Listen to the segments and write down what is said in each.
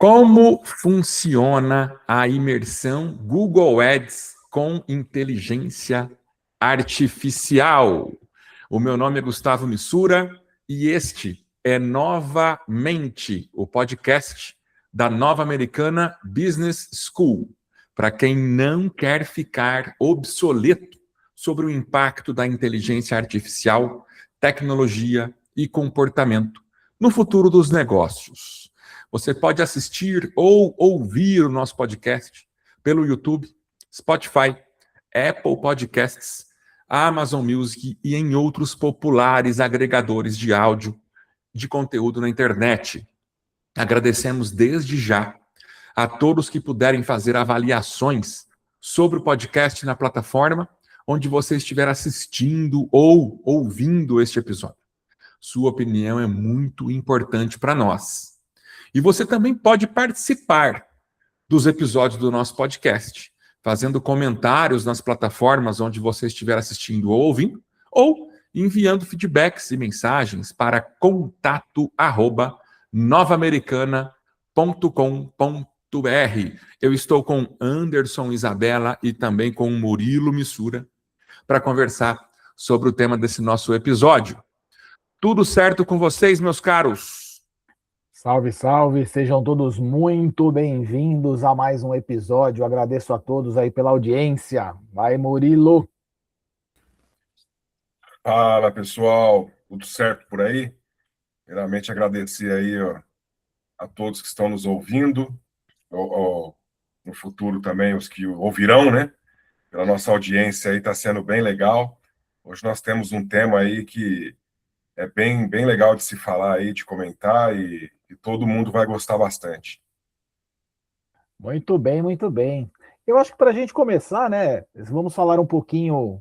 Como funciona a imersão Google Ads com inteligência artificial? O meu nome é Gustavo Missura e este é Novamente, o podcast da Nova Americana Business School, para quem não quer ficar obsoleto sobre o impacto da inteligência artificial, tecnologia e comportamento no futuro dos negócios. Você pode assistir ou ouvir o nosso podcast pelo YouTube, Spotify, Apple Podcasts, Amazon Music e em outros populares agregadores de áudio de conteúdo na internet. Agradecemos desde já a todos que puderem fazer avaliações sobre o podcast na plataforma onde você estiver assistindo ou ouvindo este episódio. Sua opinião é muito importante para nós. E você também pode participar dos episódios do nosso podcast, fazendo comentários nas plataformas onde você estiver assistindo ou ouvindo, ou enviando feedbacks e mensagens para contato@novamericana.com.br. Eu estou com Anderson Isabella e também com Murilo Missura para conversar sobre o tema desse nosso episódio. Tudo certo com vocês, meus caros? Salve, salve, sejam todos muito bem-vindos a mais um episódio. Agradeço a todos aí pela audiência. Vai, Murilo. Fala, pessoal, tudo certo por aí? Primeiramente, agradecer aí a todos que estão nos ouvindo, no futuro também os que ouvirão, né? Pela nossa audiência aí, está sendo bem legal. Hoje nós temos um tema aí que é bem legal de se falar aí, de comentar e todo mundo vai gostar bastante. Muito bem, muito bem. Eu acho que para a gente começar, né, vamos falar um pouquinho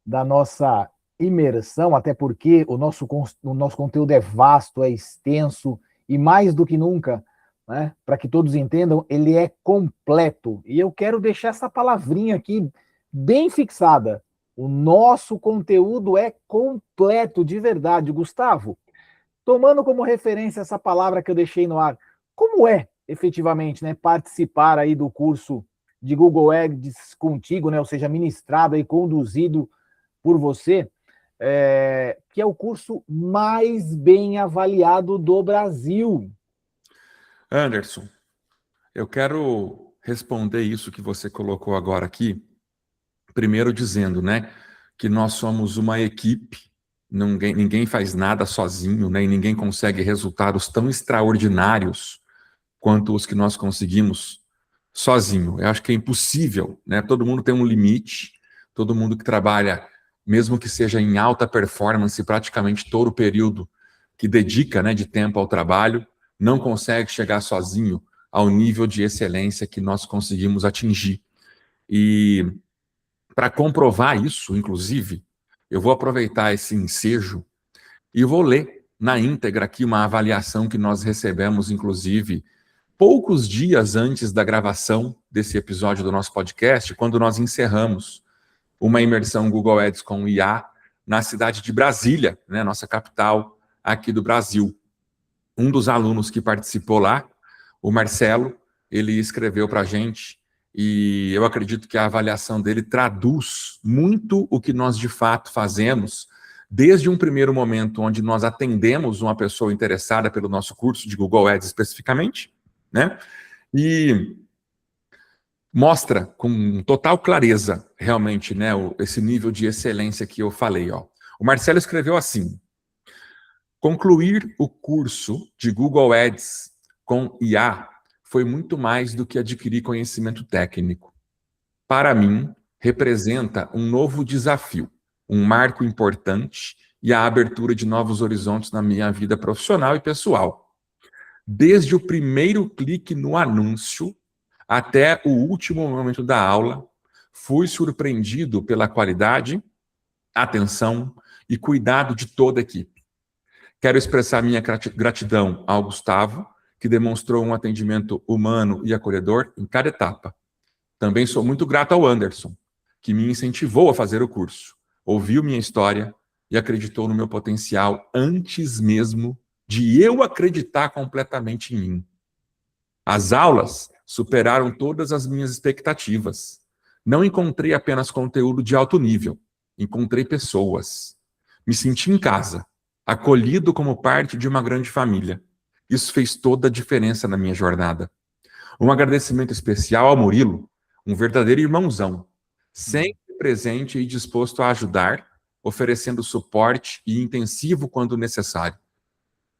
da nossa imersão, até porque o nosso conteúdo é vasto, é extenso e mais do que nunca, né, para que todos entendam, ele é completo. E eu quero deixar essa palavrinha aqui bem fixada. O nosso conteúdo é completo, de verdade. Gustavo, tomando como referência essa palavra que eu deixei no ar, como é efetivamente, né, participar aí do curso de Google Ads contigo, né, ou seja, ministrado e conduzido por você, que é o curso mais bem avaliado do Brasil? Anderson, eu quero responder isso que você colocou agora aqui, primeiro dizendo, né, que nós somos uma equipe, ninguém faz nada sozinho, né, e ninguém consegue resultados tão extraordinários quanto os que nós conseguimos sozinho. Eu acho que é impossível, né? Todo mundo tem um limite, todo mundo que trabalha, mesmo que seja em alta performance, praticamente todo o período que dedica, né, de tempo ao trabalho, não consegue chegar sozinho ao nível de excelência que nós conseguimos atingir. E para comprovar isso, inclusive, eu vou aproveitar esse ensejo e vou ler na íntegra aqui uma avaliação que nós recebemos, inclusive, poucos dias antes da gravação desse episódio do nosso podcast, quando nós encerramos uma imersão Google Ads com IA na cidade de Brasília, né, nossa capital aqui do Brasil. Um dos alunos que participou lá, o Marcelo, ele escreveu para a gente, e eu acredito que a avaliação dele traduz muito o que nós de fato fazemos, desde um primeiro momento onde nós atendemos uma pessoa interessada pelo nosso curso de Google Ads especificamente, né? E mostra com total clareza, realmente, né, esse nível de excelência que eu falei, ó. O Marcelo escreveu assim: concluir o curso de Google Ads com IA foi muito mais do que adquirir conhecimento técnico. Para mim, representa um novo desafio, um marco importante e a abertura de novos horizontes na minha vida profissional e pessoal. Desde o primeiro clique no anúncio até o último momento da aula, fui surpreendido pela qualidade, atenção e cuidado de toda a equipe. Quero expressar minha gratidão ao Gustavo, que demonstrou um atendimento humano e acolhedor em cada etapa. Também sou muito grato ao Anderson, que me incentivou a fazer o curso, ouviu minha história e acreditou no meu potencial antes mesmo de eu acreditar completamente em mim. As aulas superaram todas as minhas expectativas. Não encontrei apenas conteúdo de alto nível, encontrei pessoas. Me senti em casa, acolhido como parte de uma grande família. Isso fez toda a diferença na minha jornada. Um agradecimento especial ao Murilo, um verdadeiro irmãozão, sempre presente e disposto a ajudar, oferecendo suporte e intensivo quando necessário.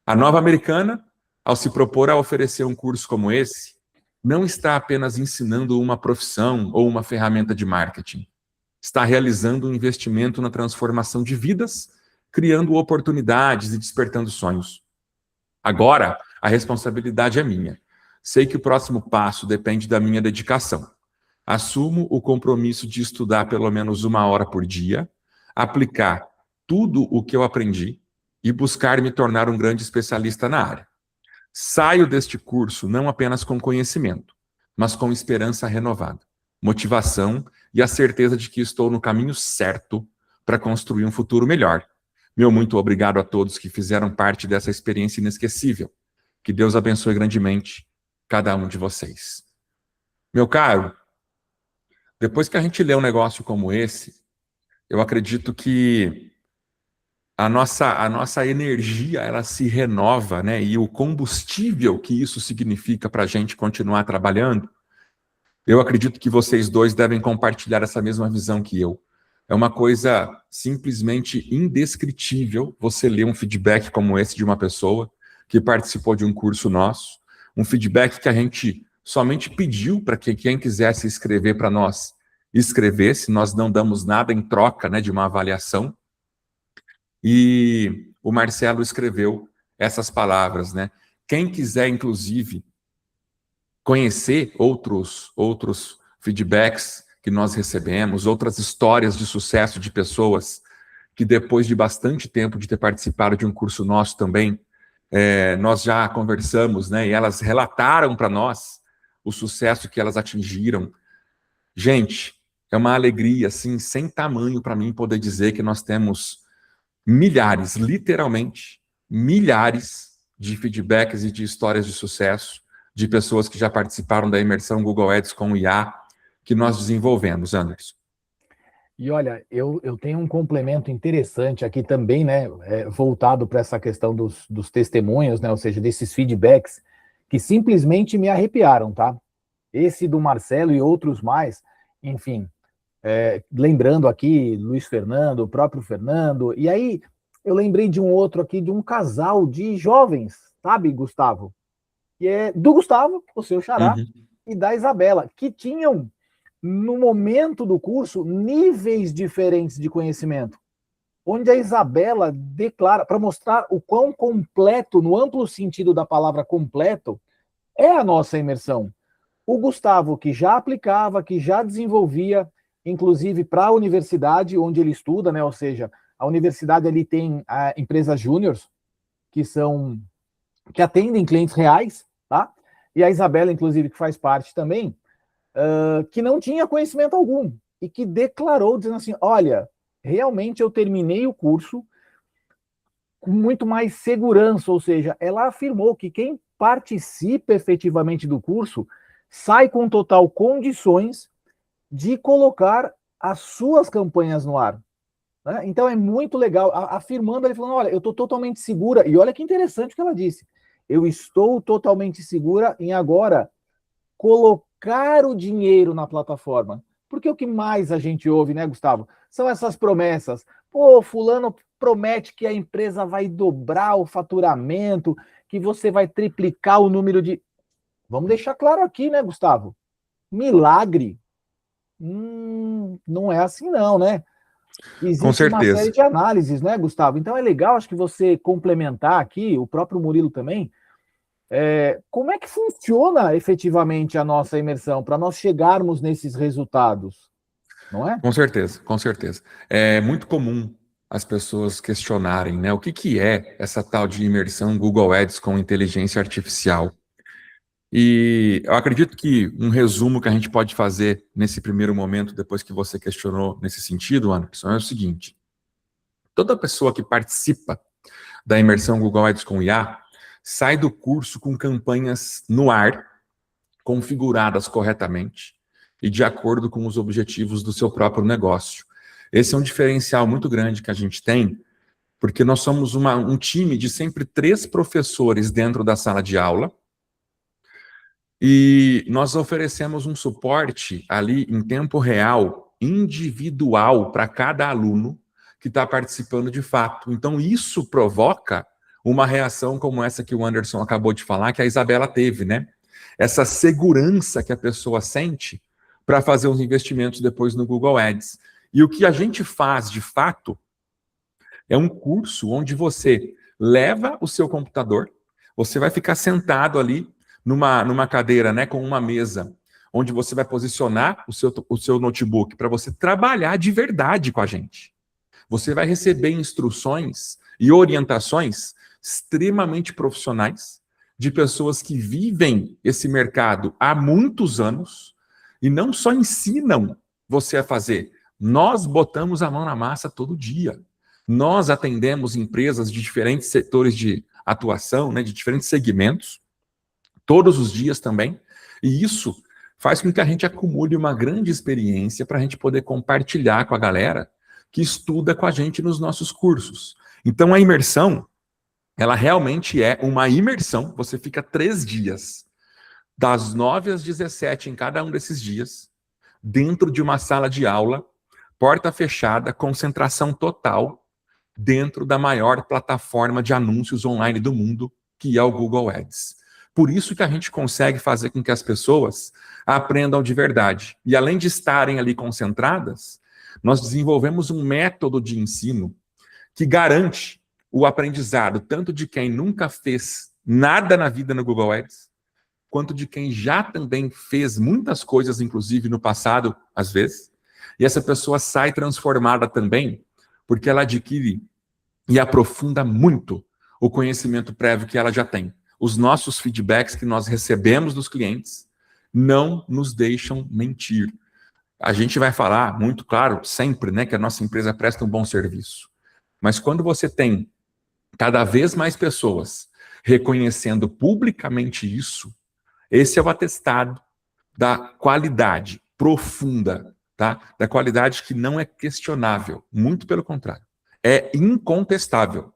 A Nova Americana, ao se propor a oferecer um curso como esse, não está apenas ensinando uma profissão ou uma ferramenta de marketing. Está realizando um investimento na transformação de vidas, criando oportunidades e despertando sonhos. Agora, a responsabilidade é minha. Sei que o próximo passo depende da minha dedicação. Assumo o compromisso de estudar pelo menos 1 hora por dia, aplicar tudo o que eu aprendi e buscar me tornar um grande especialista na área. Saio deste curso não apenas com conhecimento, mas com esperança renovada, motivação e a certeza de que estou no caminho certo para construir um futuro melhor. Meu muito obrigado a todos que fizeram parte dessa experiência inesquecível. Que Deus abençoe grandemente cada um de vocês. Meu caro, depois que a gente lê um negócio como esse, eu acredito que a nossa energia, ela se renova, né? E o combustível que isso significa para a gente continuar trabalhando, eu acredito que vocês dois devem compartilhar essa mesma visão que eu. É uma coisa simplesmente indescritível você ler um feedback como esse de uma pessoa que participou de um curso nosso, um feedback que a gente somente pediu para que quem quisesse escrever para nós escrevesse, nós não damos nada em troca, né, de uma avaliação. E o Marcelo escreveu essas palavras, né? Quem quiser, inclusive, conhecer outros feedbacks que nós recebemos, outras histórias de sucesso de pessoas que depois de bastante tempo de ter participado de um curso nosso também, nós já conversamos, né? E elas relataram para nós o sucesso que elas atingiram. Gente, é uma alegria, assim, sem tamanho para mim poder dizer que nós temos milhares, literalmente, milhares de feedbacks e de histórias de sucesso de pessoas que já participaram da imersão Google Ads com o IA que nós desenvolvemos, Anderson. E olha, eu tenho um complemento interessante aqui também, né, voltado para essa questão dos testemunhos, né, ou seja, desses feedbacks que simplesmente me arrepiaram, tá? Esse do Marcelo e outros mais, enfim, lembrando aqui, Luiz Fernando, o próprio Fernando, e aí eu lembrei de um outro aqui, de um casal de jovens, sabe, Gustavo? Que é do Gustavo, o seu xará, e da Isabela, que tinham, no momento do curso, níveis diferentes de conhecimento, onde a Isabela declara, para mostrar o quão completo, no amplo sentido da palavra completo, é a nossa imersão. O Gustavo, que já aplicava, que já desenvolvia, inclusive para a universidade onde ele estuda, né? Ou seja, a universidade ali tem empresas júniores que atendem clientes reais, tá? E a Isabela, inclusive, que faz parte também, que não tinha conhecimento algum e que declarou dizendo assim: olha, realmente eu terminei o curso com muito mais segurança, ou seja, ela afirmou que quem participa efetivamente do curso sai com total condições de colocar as suas campanhas no ar. Né? Então é muito legal, afirmando, ele falando, olha, eu estou totalmente segura, e olha que interessante o que ela disse, eu estou totalmente segura em agora colocar o dinheiro na plataforma. Porque o que mais a gente ouve, né, Gustavo? São essas promessas. Pô, fulano promete que a empresa vai dobrar o faturamento, que você vai triplicar o número de... Vamos deixar claro aqui, né, Gustavo? Milagre. Não é assim não, né? Existe uma série de análises, né, Gustavo? Então é legal, acho que você complementar aqui, o próprio Murilo também, como é que funciona efetivamente a nossa imersão para nós chegarmos nesses resultados, não é? Com certeza, com certeza. É muito comum as pessoas questionarem, né, o que é essa tal de imersão Google Ads com inteligência artificial. E eu acredito que um resumo que a gente pode fazer nesse primeiro momento, depois que você questionou nesse sentido, Anderson, é o seguinte: toda pessoa que participa da imersão Google Ads com IA sai do curso com campanhas no ar configuradas corretamente e de acordo com os objetivos do seu próprio negócio. Esse é um diferencial muito grande que a gente tem, porque nós somos um time de sempre 3 professores dentro da sala de aula, e nós oferecemos um suporte ali em tempo real, individual, para cada aluno que está participando de fato. Então, isso provoca uma reação como essa que o Anderson acabou de falar, que a Isabela teve, né? Essa segurança que a pessoa sente para fazer os investimentos depois no Google Ads. E o que a gente faz, de fato, é um curso onde você leva o seu computador, você vai ficar sentado ali numa cadeira, né, com uma mesa, onde você vai posicionar o seu notebook para você trabalhar de verdade com a gente. Você vai receber instruções e orientações extremamente profissionais de pessoas que vivem esse mercado há muitos anos e não só ensinam você a fazer. Nós botamos a mão na massa todo dia. Nós atendemos empresas de diferentes setores de atuação, né, de diferentes segmentos, todos os dias também, e isso faz com que a gente acumule uma grande experiência para a gente poder compartilhar com a galera que estuda com a gente nos nossos cursos. Então a imersão, ela realmente é uma imersão, você fica 3 dias, das 9 às 17 em cada um desses dias, dentro de uma sala de aula, porta fechada, concentração total, dentro da maior plataforma de anúncios online do mundo, que é o Google Ads. Por isso que a gente consegue fazer com que as pessoas aprendam de verdade. E além de estarem ali concentradas, nós desenvolvemos um método de ensino que garante o aprendizado tanto de quem nunca fez nada na vida no Google Ads, quanto de quem já também fez muitas coisas, inclusive no passado, às vezes. E essa pessoa sai transformada também, porque ela adquire e aprofunda muito o conhecimento prévio que ela já tem. Os nossos feedbacks que nós recebemos dos clientes não nos deixam mentir. A gente vai falar, muito claro, sempre, né, que a nossa empresa presta um bom serviço. Mas quando você tem cada vez mais pessoas reconhecendo publicamente isso, esse é o atestado da qualidade profunda, tá? Da qualidade que não é questionável, muito pelo contrário. É incontestável.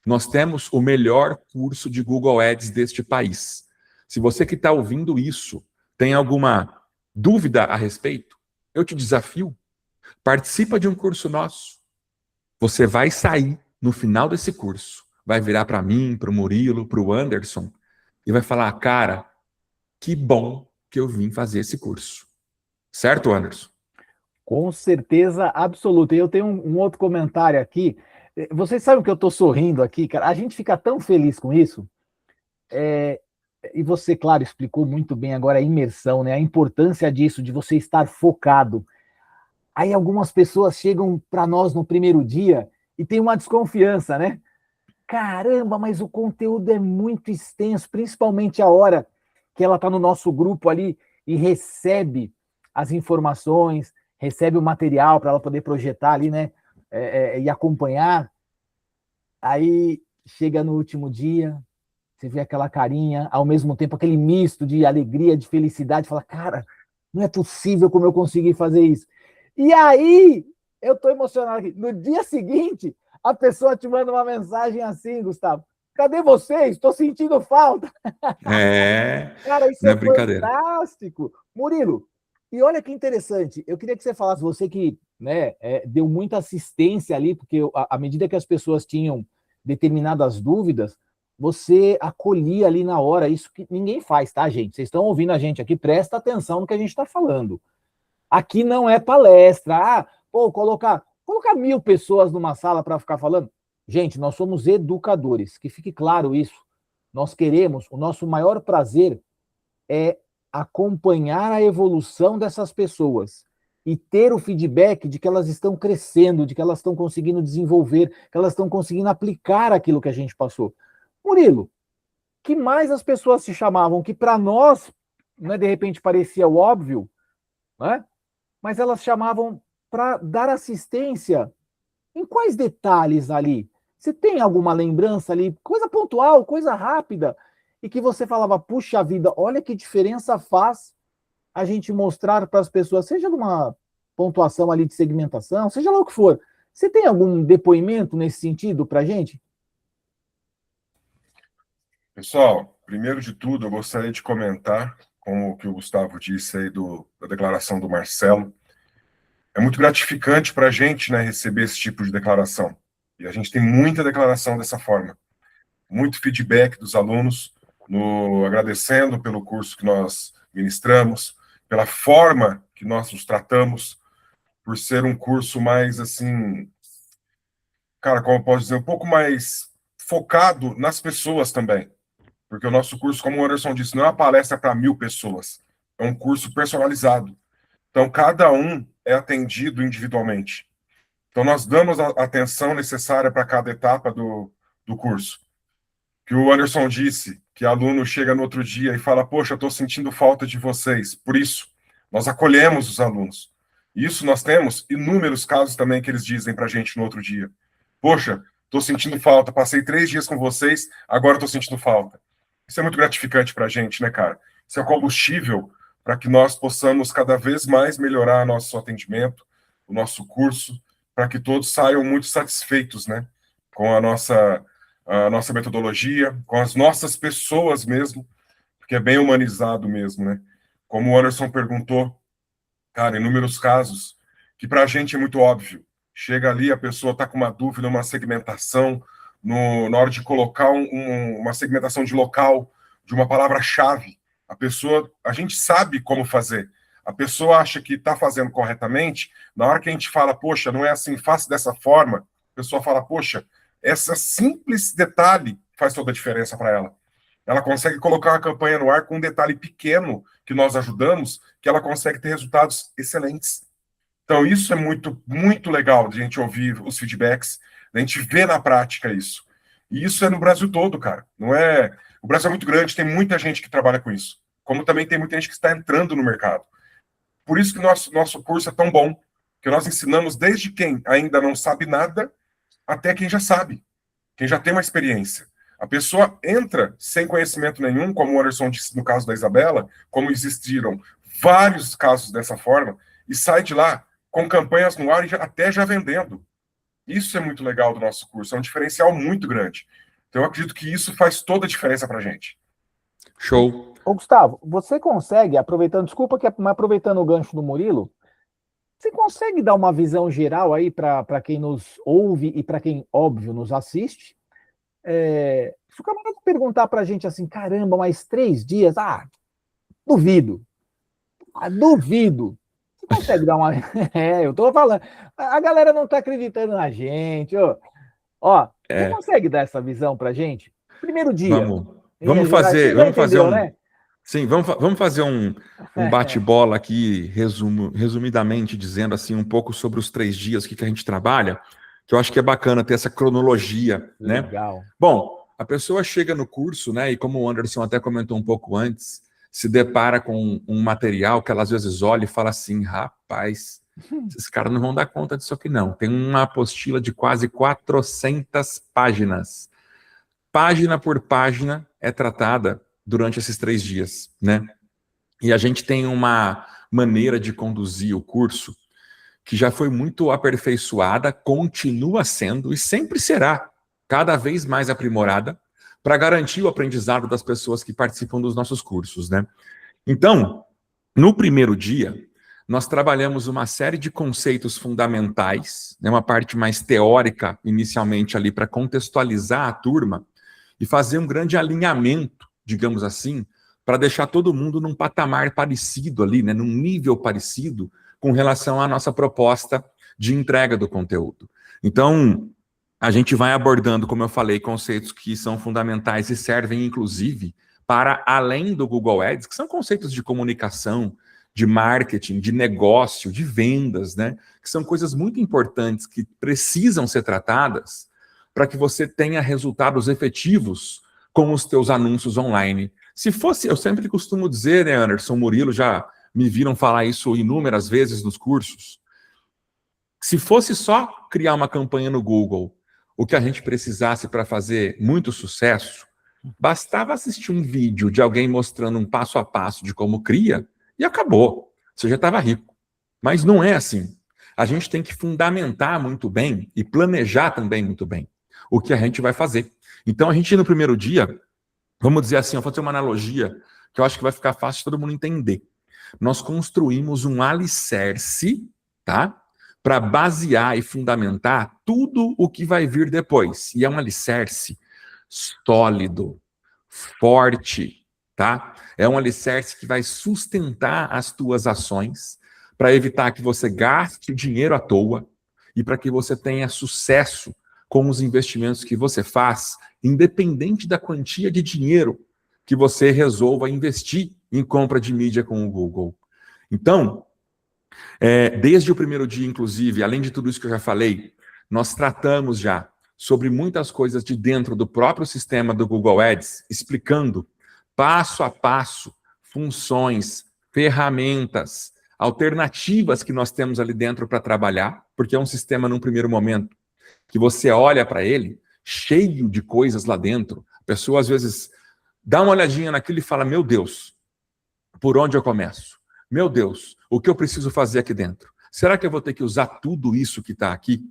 Nós temos o melhor curso de Google Ads deste país. Se você que está ouvindo isso tem alguma dúvida a respeito, eu te desafio, participa de um curso nosso. Você vai sair no final desse curso, vai virar para mim, para o Murilo, para o Anderson, e vai falar, cara, que bom que eu vim fazer esse curso. Certo, Anderson? Com certeza absoluta. E eu tenho um outro comentário aqui. Vocês sabem que eu estou sorrindo aqui, cara? A gente fica tão feliz com isso. E você, claro, explicou muito bem agora a imersão, né? A importância disso, de você estar focado. Aí algumas pessoas chegam para nós no primeiro dia e tem uma desconfiança, né? Caramba, mas o conteúdo é muito extenso, principalmente a hora que ela está no nosso grupo ali e recebe as informações, recebe o material para ela poder projetar ali, né? E acompanhar. Aí chega no último dia, você vê aquela carinha, ao mesmo tempo aquele misto de alegria, de felicidade, fala, cara, não é possível como eu consegui fazer isso. E aí, eu estou emocionado aqui. No dia seguinte, a pessoa te manda uma mensagem assim, Gustavo, cadê vocês? Estou sentindo falta. Cara, isso não é é brincadeira. fantástico. Murilo, e olha que interessante, eu queria que você falasse, você que, né, deu muita assistência ali, porque à medida que as pessoas tinham determinadas dúvidas, você acolhia ali na hora, isso que ninguém faz, tá, gente? Vocês estão ouvindo a gente aqui, presta atenção no que a gente está falando. Aqui não é palestra, colocar 1.000 pessoas numa sala para ficar falando. Gente, nós somos educadores, que fique claro isso. Nós queremos, o nosso maior prazer é acompanhar a evolução dessas pessoas e ter o feedback de que elas estão crescendo, de que elas estão conseguindo desenvolver, que elas estão conseguindo aplicar aquilo que a gente passou. Murilo, que mais as pessoas se chamavam, que para nós, né, de repente parecia o óbvio, né? Mas elas chamavam para dar assistência em quais detalhes ali? Você tem alguma lembrança ali? Coisa pontual, coisa rápida. e que você falava, puxa vida, olha que diferença faz a gente mostrar para as pessoas, seja numa pontuação ali de segmentação, seja lá o que for. Você tem algum depoimento nesse sentido para a gente? Pessoal, primeiro de tudo, eu gostaria de comentar, como o que o Gustavo disse aí da declaração do Marcelo. É muito gratificante para a gente, né, receber esse tipo de declaração. E a gente tem muita declaração dessa forma. Muito feedback dos alunos, agradecendo pelo curso que nós ministramos, pela forma que nós nos tratamos, por ser um curso mais, assim, cara, como eu posso dizer, um pouco mais focado nas pessoas também. Porque o nosso curso, como o Anderson disse, não é uma palestra para 1000 pessoas. É um curso personalizado. Então, cada um é atendido individualmente. Então, nós damos a atenção necessária para cada etapa do curso. Que o Anderson disse, que aluno chega no outro dia e fala, poxa, estou sentindo falta de vocês. Por isso, nós acolhemos os alunos. Isso nós temos inúmeros casos também que eles dizem para a gente no outro dia. Poxa, estou sentindo falta, passei 3 dias com vocês, agora estou sentindo falta. Isso é muito gratificante para a gente, né, cara? Isso é combustível para que nós possamos cada vez mais melhorar nosso atendimento, o nosso curso, para que todos saiam muito satisfeitos, né, com a nossa metodologia, com as nossas pessoas mesmo, porque é bem humanizado mesmo, né? Como o Anderson perguntou, cara, inúmeros casos, que para a gente é muito óbvio. Chega ali, a pessoa está com uma dúvida, uma segmentação, na hora de colocar uma segmentação de local, de uma palavra-chave. A gente sabe como fazer. A pessoa acha que está fazendo corretamente, na hora que a gente fala, poxa, não é assim, faça dessa forma, a pessoa fala, poxa, esse simples detalhe faz toda a diferença para ela. Ela consegue colocar uma campanha no ar com um detalhe pequeno que nós ajudamos, que ela consegue ter resultados excelentes. Então, isso é muito, muito legal de a gente ouvir os feedbacks, a gente ver na prática isso. E isso é no Brasil todo, cara. Não é... O Brasil é muito grande, tem muita gente que trabalha com isso. Como também tem muita gente que está entrando no mercado. Por isso que nosso curso é tão bom, que nós ensinamos desde quem ainda não sabe nada até quem já sabe, quem já tem uma experiência. A pessoa entra sem conhecimento nenhum, como o Anderson disse no caso da Isabela, como existiram vários casos dessa forma, e sai de lá com campanhas no ar e até já vendendo. Isso é muito legal do nosso curso, é um diferencial muito grande. Então, eu acredito que isso faz toda a diferença para a gente. Show. Ô, Gustavo, você consegue, desculpa que mas aproveitando o gancho do Murilo, você consegue dar uma visão geral aí para quem nos ouve e para quem, óbvio, nos assiste? Se o camarada perguntar para a gente assim, caramba, mais 3 dias, duvido. Duvido. Você consegue dar uma... eu tô falando. A galera não tá acreditando na gente. Você consegue dar essa visão para a gente? Primeiro dia. Vamos fazer um... né? Sim, vamos fazer um bate-bola aqui, resumidamente, dizendo assim um pouco sobre os 3 dias que a gente trabalha, que eu acho que é bacana ter essa cronologia, né? Legal. Bom, a pessoa chega no curso, né, e como o Anderson até comentou um pouco antes, se depara com um material que ela às vezes olha e fala assim, rapaz, esses caras não vão dar conta disso aqui não. Tem uma apostila de quase 400 páginas. Página por página é tratada durante esses 3 dias, né? E a gente tem uma maneira de conduzir o curso que já foi muito aperfeiçoada, continua sendo e sempre será cada vez mais aprimorada para garantir o aprendizado das pessoas que participam dos nossos cursos, né? Então, no primeiro dia, nós trabalhamos uma série de conceitos fundamentais, né, uma parte mais teórica inicialmente ali para contextualizar a turma e fazer um grande alinhamento, digamos assim, para deixar todo mundo num patamar parecido ali, né, num nível parecido com relação à nossa proposta de entrega do conteúdo. Então, a gente vai abordando, como eu falei, conceitos que são fundamentais e servem, inclusive, para além do Google Ads, que são conceitos de comunicação, de marketing, de negócio, de vendas, né? Que são coisas muito importantes que precisam ser tratadas para que você tenha resultados efetivos com os teus anúncios online. Se fosse, eu sempre costumo dizer, né, Anderson, Murilo, já me viram falar isso inúmeras vezes nos cursos, se fosse só criar uma campanha no Google, o que a gente precisasse para fazer muito sucesso, Bastava assistir um vídeo de alguém mostrando um passo a passo de como cria e acabou. Você já estava rico. Mas não é assim. A gente tem que fundamentar muito bem e planejar também muito bem o que a gente vai fazer. Então, a gente no primeiro dia, vamos dizer assim, eu vou fazer uma analogia que eu acho que vai ficar fácil de todo mundo entender. Nós construímos um alicerce, tá? Para basear e fundamentar tudo o que vai vir depois. E é um alicerce sólido, forte, tá? É um alicerce que vai sustentar as tuas ações para evitar que você gaste o dinheiro à toa e para que você tenha sucesso com os investimentos que você faz, independente da quantia de dinheiro que você resolva investir em compra de mídia com o Google. Então, desde o primeiro dia, inclusive, além de tudo isso que eu já falei, nós tratamos já sobre muitas coisas de dentro do próprio sistema do Google Ads, explicando passo a passo funções, ferramentas, alternativas que nós temos ali dentro para trabalhar, porque é um sistema, num primeiro momento, que você olha para ele, cheio de coisas lá dentro. A pessoa, às vezes, dá uma olhadinha naquilo e fala, meu Deus, por onde eu começo? Meu Deus, o que eu preciso fazer aqui dentro? Será que eu vou ter que usar tudo isso que está aqui?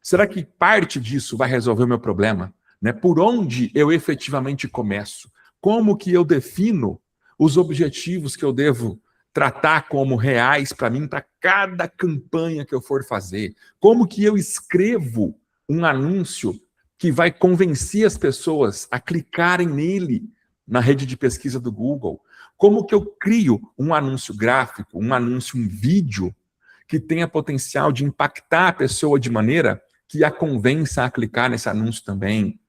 Será que parte disso vai resolver o meu problema? Né? Por onde eu efetivamente começo? Como que eu defino os objetivos que eu devo tratar como reais para mim, para cada campanha que eu for fazer? Como que eu escrevo um anúncio que vai convencer as pessoas a clicarem nele na rede de pesquisa do Google? Como que eu crio um anúncio gráfico, um anúncio em vídeo que tenha potencial de impactar a pessoa de maneira que a convença a clicar nesse anúncio também?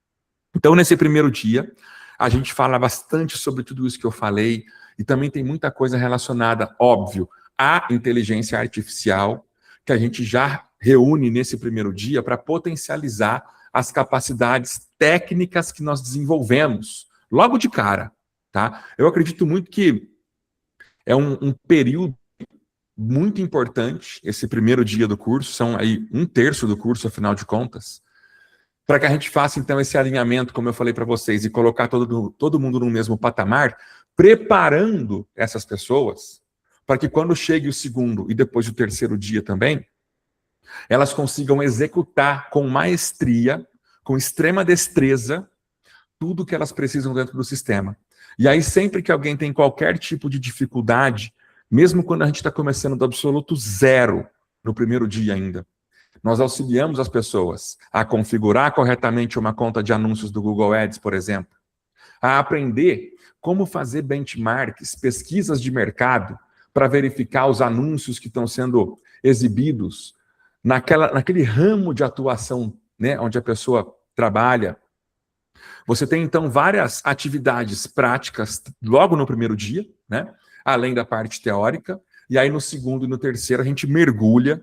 Então, nesse primeiro dia, a gente fala bastante sobre tudo isso que eu falei e também tem muita coisa relacionada, óbvio, à inteligência artificial, que a gente já reúne nesse primeiro dia para potencializar as capacidades técnicas que nós desenvolvemos logo de cara, tá? Eu acredito muito que é um período muito importante, esse primeiro dia do curso, são aí 1/3 do curso, afinal de contas, para que a gente faça, então, esse alinhamento, como eu falei para vocês, e colocar todo mundo no mesmo patamar, preparando essas pessoas para que quando chegue o segundo e depois o terceiro dia também, elas consigam executar com maestria, com extrema destreza, tudo que elas precisam dentro do sistema. E aí, sempre que alguém tem qualquer tipo de dificuldade, mesmo quando a gente está começando do absoluto zero, no primeiro dia ainda, nós auxiliamos as pessoas a configurar corretamente uma conta de anúncios do Google Ads, por exemplo, a aprender como fazer benchmarks, pesquisas de mercado, para verificar os anúncios que estão sendo exibidos naquele ramo de atuação, né, onde a pessoa trabalha. Você tem, então, várias atividades práticas logo no primeiro dia, né, além da parte teórica, e aí no segundo e no terceiro a gente mergulha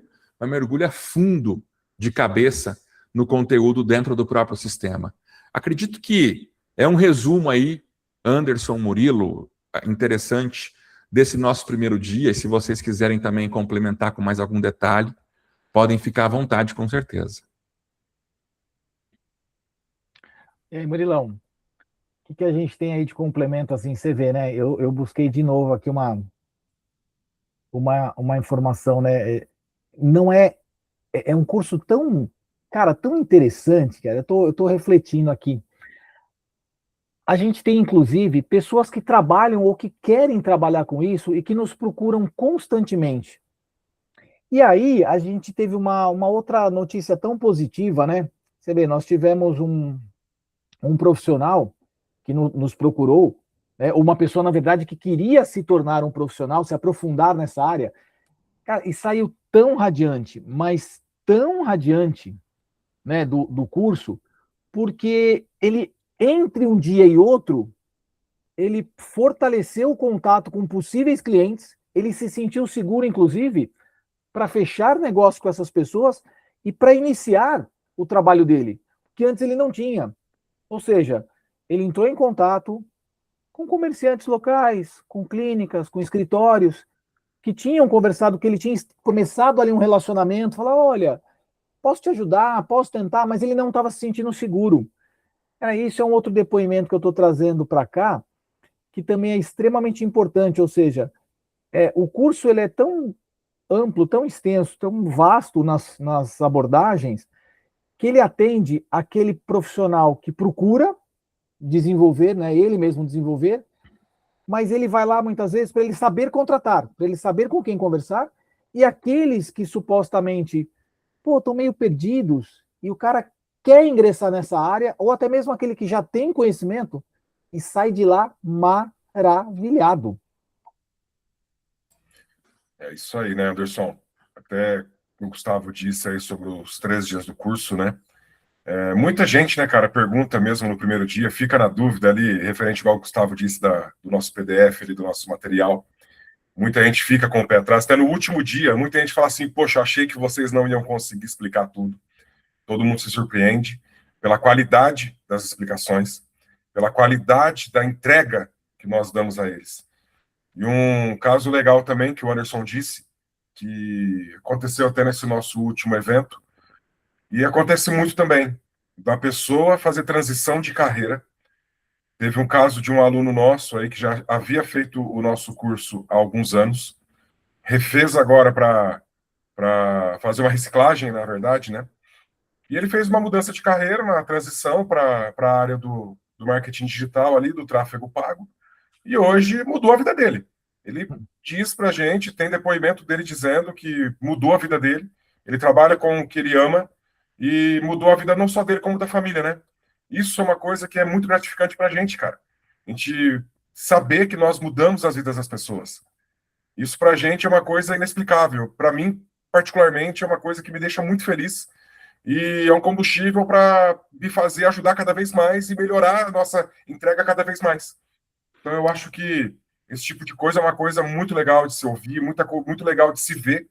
fundo de cabeça no conteúdo dentro do próprio sistema. Acredito que é um resumo aí, Anderson, Murilo, interessante desse nosso primeiro dia, e se vocês quiserem também complementar com mais algum detalhe, podem ficar à vontade, com certeza. E aí, Murilão, o que a gente tem aí de complemento, assim, você vê, né? Eu busquei de novo aqui uma informação, né? Não é um curso tão, cara, tão interessante, cara. Eu tô refletindo aqui. A gente tem, inclusive, pessoas que trabalham ou que querem trabalhar com isso e que nos procuram constantemente. E aí, a gente teve uma outra notícia tão positiva, né? Você vê, nós tivemos um profissional que nos procurou, né? Uma pessoa, na verdade, que queria se tornar um profissional, se aprofundar nessa área, cara, e saiu tão radiante, mas tão radiante, né, do curso, porque ele, entre um dia e outro, ele fortaleceu o contato com possíveis clientes, ele se sentiu seguro, inclusive, para fechar negócio com essas pessoas e para iniciar o trabalho dele, que antes ele não tinha. Ou seja, ele entrou em contato com comerciantes locais, com clínicas, com escritórios, que tinham conversado, que ele tinha começado ali um relacionamento, falar, olha, posso te ajudar, posso tentar, mas ele não estava se sentindo seguro. Isso é um outro depoimento que eu estou trazendo para cá, que também é extremamente importante, ou seja, o curso ele é tão amplo, tão extenso, tão vasto nas abordagens, que ele atende aquele profissional que procura desenvolver, né, ele mesmo desenvolver, mas ele vai lá muitas vezes para ele saber contratar, para ele saber com quem conversar, e aqueles que supostamente, estão meio perdidos, e o cara quer ingressar nessa área, ou até mesmo aquele que já tem conhecimento, e sai de lá maravilhado. É isso aí, né, Anderson? Até o Gustavo disse aí sobre os 3 dias do curso, né? Muita gente, né, cara, pergunta mesmo no primeiro dia, fica na dúvida ali, referente ao que o Gustavo disse do nosso PDF, ali, do nosso material. Muita gente fica com o pé atrás. Até no último dia, muita gente fala assim, poxa, achei que vocês não iam conseguir explicar tudo. Todo mundo se surpreende pela qualidade das explicações, pela qualidade da entrega que nós damos a eles. E um caso legal também, que o Anderson disse, que aconteceu até nesse nosso último evento, e acontece muito também, da pessoa fazer transição de carreira. Teve um caso de um aluno nosso aí que já havia feito o nosso curso há alguns anos, refez agora para fazer uma reciclagem, na verdade, né? E ele fez uma mudança de carreira, uma transição para a área do marketing digital ali, do tráfego pago, e hoje mudou a vida dele. Ele diz para a gente, tem depoimento dele dizendo que mudou a vida dele, ele trabalha com o que ele ama, e mudou a vida não só dele, como da família, né? Isso é uma coisa que é muito gratificante para a gente, cara. A gente saber que nós mudamos as vidas das pessoas. Isso para a gente é uma coisa inexplicável. Para mim, particularmente, é uma coisa que me deixa muito feliz e é um combustível para me fazer ajudar cada vez mais e melhorar a nossa entrega cada vez mais. Então, eu acho que esse tipo de coisa é uma coisa muito legal de se ouvir, muito legal de se ver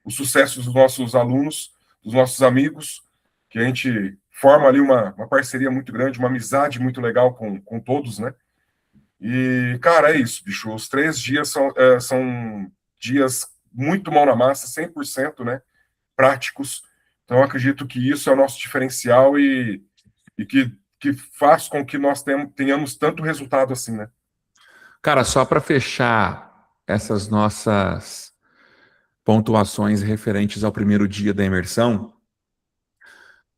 o sucesso dos nossos alunos, dos nossos amigos, que a gente forma ali uma parceria muito grande, uma amizade muito legal com todos, né? E, cara, é isso, bicho. Os 3 dias são dias muito mão na massa, 100%, né? Práticos. Então, eu acredito que isso é o nosso diferencial e que faz com que nós tenhamos tanto resultado assim, né? Cara, só para fechar essas nossas pontuações referentes ao primeiro dia da imersão,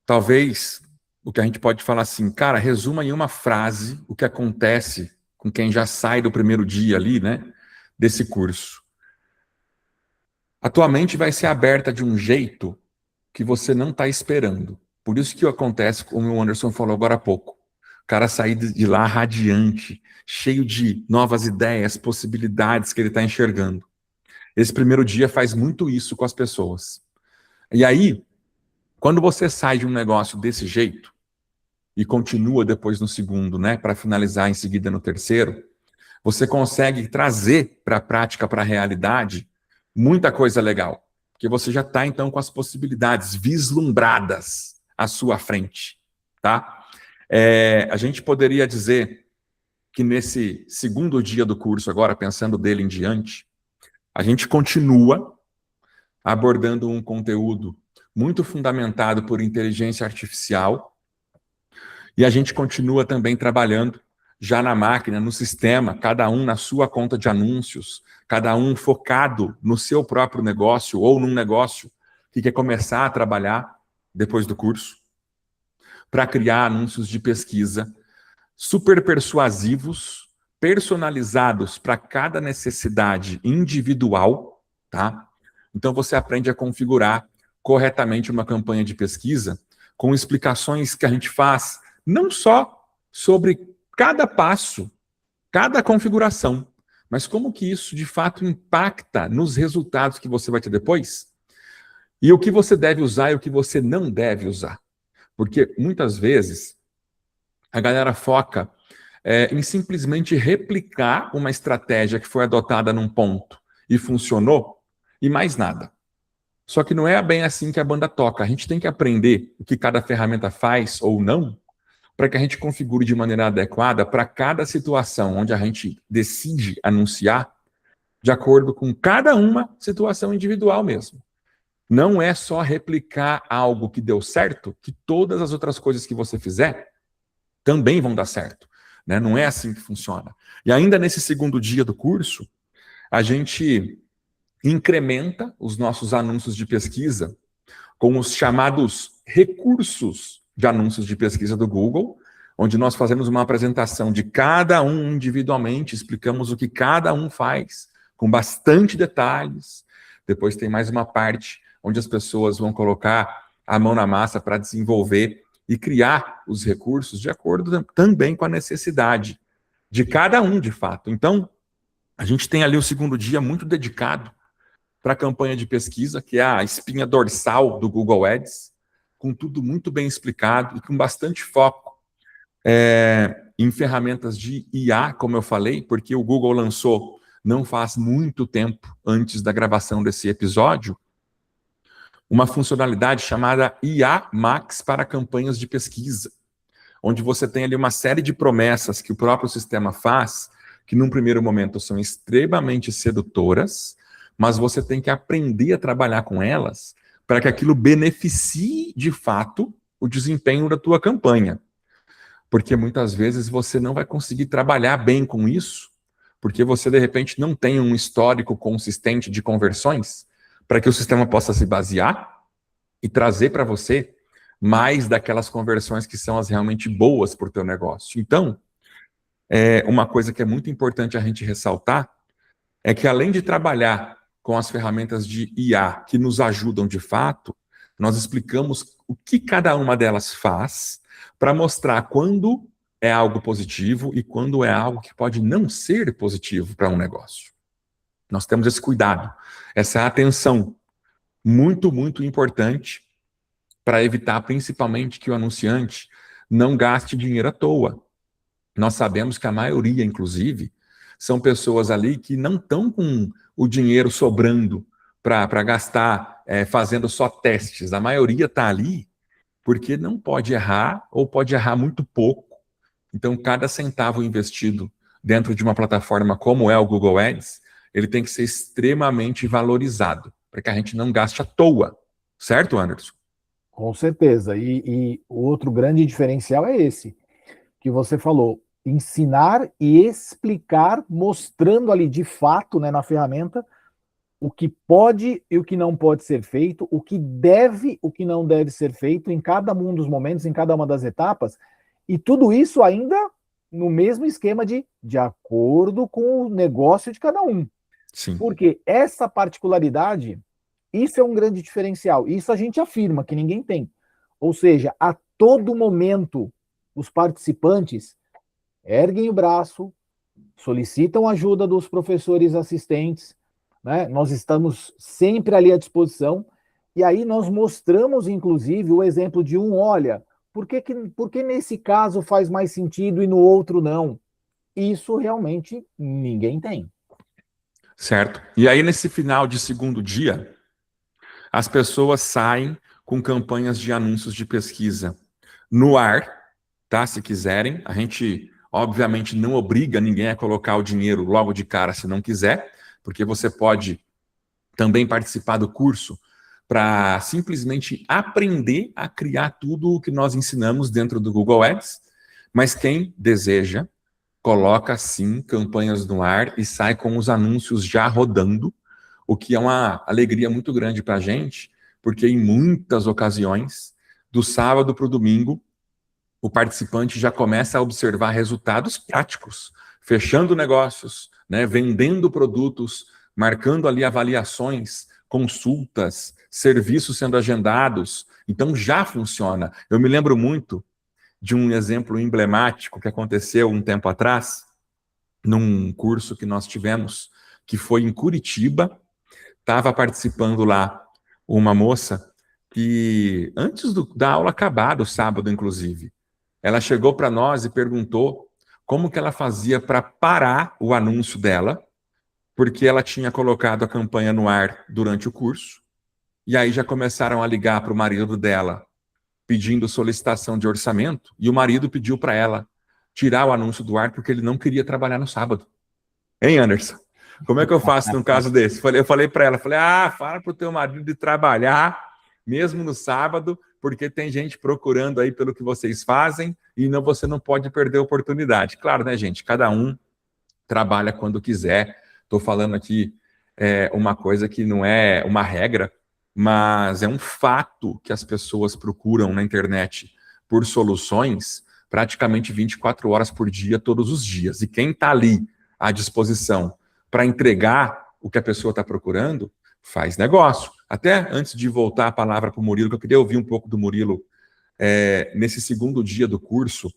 talvez o que a gente pode falar assim, cara, resuma em uma frase o que acontece com quem já sai do primeiro dia ali, né, desse curso. A tua mente vai ser aberta de um jeito que você não está esperando. Por isso que acontece, como o Anderson falou agora há pouco. O cara sair de lá radiante, cheio de novas ideias, possibilidades que ele está enxergando. Esse primeiro dia faz muito isso com as pessoas. E aí, quando você sai de um negócio desse jeito, e continua depois no segundo, né, para finalizar em seguida no terceiro, você consegue trazer para a prática, para a realidade, muita coisa legal. Porque você já está, então, com as possibilidades vislumbradas à sua frente, tá? A gente poderia dizer que nesse segundo dia do curso, agora pensando dele em diante, a gente continua abordando um conteúdo muito fundamentado por inteligência artificial e a gente continua também trabalhando já na máquina, no sistema, cada um na sua conta de anúncios, cada um focado no seu próprio negócio ou num negócio que quer começar a trabalhar depois do curso, para criar anúncios de pesquisa super persuasivos, personalizados para cada necessidade individual, tá? Então você aprende a configurar corretamente uma campanha de pesquisa com explicações que a gente faz não só sobre cada passo, cada configuração, mas como que isso de fato impacta nos resultados que você vai ter depois e o que você deve usar e o que você não deve usar. Porque muitas vezes a galera foca em simplesmente replicar uma estratégia que foi adotada num ponto e funcionou e mais nada. Só que não é bem assim que a banda toca. A gente tem que aprender o que cada ferramenta faz ou não para que a gente configure de maneira adequada para cada situação onde a gente decide anunciar de acordo com cada uma situação individual mesmo. Não é só replicar algo que deu certo, que todas as outras coisas que você fizer também vão dar certo, né? Não é assim que funciona. E ainda nesse segundo dia do curso, a gente incrementa os nossos anúncios de pesquisa com os chamados recursos de anúncios de pesquisa do Google, onde nós fazemos uma apresentação de cada um individualmente, explicamos o que cada um faz, com bastante detalhes. Depois tem mais uma parte onde as pessoas vão colocar a mão na massa para desenvolver e criar os recursos de acordo também com a necessidade de cada um, de fato. Então, a gente tem ali o segundo dia muito dedicado para a campanha de pesquisa, que é a espinha dorsal do Google Ads, com tudo muito bem explicado e com bastante foco em ferramentas de IA, como eu falei, porque o Google lançou não faz muito tempo antes da gravação desse episódio, uma funcionalidade chamada IA Max para campanhas de pesquisa, onde você tem ali uma série de promessas que o próprio sistema faz, que num primeiro momento são extremamente sedutoras, mas você tem que aprender a trabalhar com elas para que aquilo beneficie, de fato, o desempenho da tua campanha. Porque muitas vezes você não vai conseguir trabalhar bem com isso, porque você, de repente, não tem um histórico consistente de conversões para que o sistema possa se basear e trazer para você mais daquelas conversões que são as realmente boas para o teu negócio. Então, uma coisa que é muito importante a gente ressaltar é que, além de trabalhar com as ferramentas de IA que nos ajudam de fato, nós explicamos o que cada uma delas faz para mostrar quando é algo positivo e quando é algo que pode não ser positivo para um negócio. Nós temos esse cuidado, essa atenção muito, muito importante para evitar, principalmente, que o anunciante não gaste dinheiro à toa. Nós sabemos que a maioria, inclusive, são pessoas ali que não estão com o dinheiro sobrando para gastar fazendo só testes. A maioria está ali porque não pode errar ou pode errar muito pouco. Então, cada centavo investido dentro de uma plataforma como é o Google Ads, ele tem que ser extremamente valorizado, para que a gente não gaste à toa. Certo, Anderson? Com certeza. E o outro grande diferencial é esse, que você falou, ensinar e explicar, mostrando ali de fato, né, na ferramenta, o que pode e o que não pode ser feito, o que deve, o que não deve ser feito em cada um dos momentos, em cada uma das etapas, e tudo isso ainda no mesmo esquema de acordo com o negócio de cada um. Sim. Porque essa particularidade, isso é um grande diferencial, isso a gente afirma que ninguém tem. Ou seja, a todo momento, os participantes erguem o braço, solicitam ajuda dos professores assistentes, né? Nós estamos sempre ali à disposição, e aí nós mostramos, inclusive, o exemplo de olha, por que nesse caso faz mais sentido e no outro não? Isso realmente ninguém tem. Certo. E aí, nesse final de segundo dia, as pessoas saem com campanhas de anúncios de pesquisa no ar, tá? Se quiserem. A gente, obviamente, não obriga ninguém a colocar o dinheiro logo de cara se não quiser, porque você pode também participar do curso para simplesmente aprender a criar tudo o que nós ensinamos dentro do Google Ads, mas quem deseja, coloca sim campanhas no ar e sai com os anúncios já rodando, o que é uma alegria muito grande para a gente, porque em muitas ocasiões, do sábado para o domingo, o participante já começa a observar resultados práticos, fechando negócios, né, vendendo produtos, marcando ali avaliações, consultas, serviços sendo agendados. Então já funciona. Eu me lembro muito de um exemplo emblemático que aconteceu um tempo atrás, num curso que nós tivemos, que foi em Curitiba. Estava participando lá uma moça que, antes da aula acabar, do sábado, inclusive, ela chegou para nós e perguntou como que ela fazia para parar o anúncio dela, porque ela tinha colocado a campanha no ar durante o curso, e aí já começaram a ligar para o marido dela, pedindo solicitação de orçamento, e o marido pediu para ela tirar o anúncio do ar porque ele não queria trabalhar no sábado. Hein, Anderson? Como é que eu faço num caso desse? Eu falei para ela, fala para o teu marido de trabalhar, mesmo no sábado, porque tem gente procurando aí pelo que vocês fazem, e não, você não pode perder a oportunidade. Claro, né, gente? Cada um trabalha quando quiser. Estou falando aqui uma coisa que não é uma regra, mas é um fato que as pessoas procuram na internet por soluções praticamente 24 horas por dia, todos os dias. E quem está ali à disposição para entregar o que a pessoa está procurando, faz negócio. Até antes de voltar a palavra para o Murilo, que eu queria ouvir um pouco do Murilo nesse segundo dia do curso,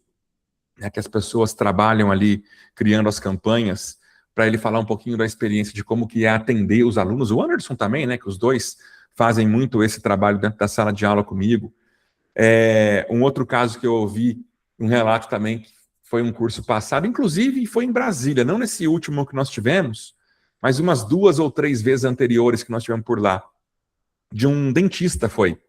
que as pessoas trabalham ali criando as campanhas, para ele falar um pouquinho da experiência de como que é atender os alunos. O Anderson também, né, que os dois fazem muito esse trabalho dentro da sala de aula comigo. Um outro caso que eu ouvi, um relato também, que foi um curso passado, inclusive foi em Brasília, não nesse último que nós tivemos, mas umas 2 ou 3 vezes anteriores que nós tivemos por lá, de um dentista foi.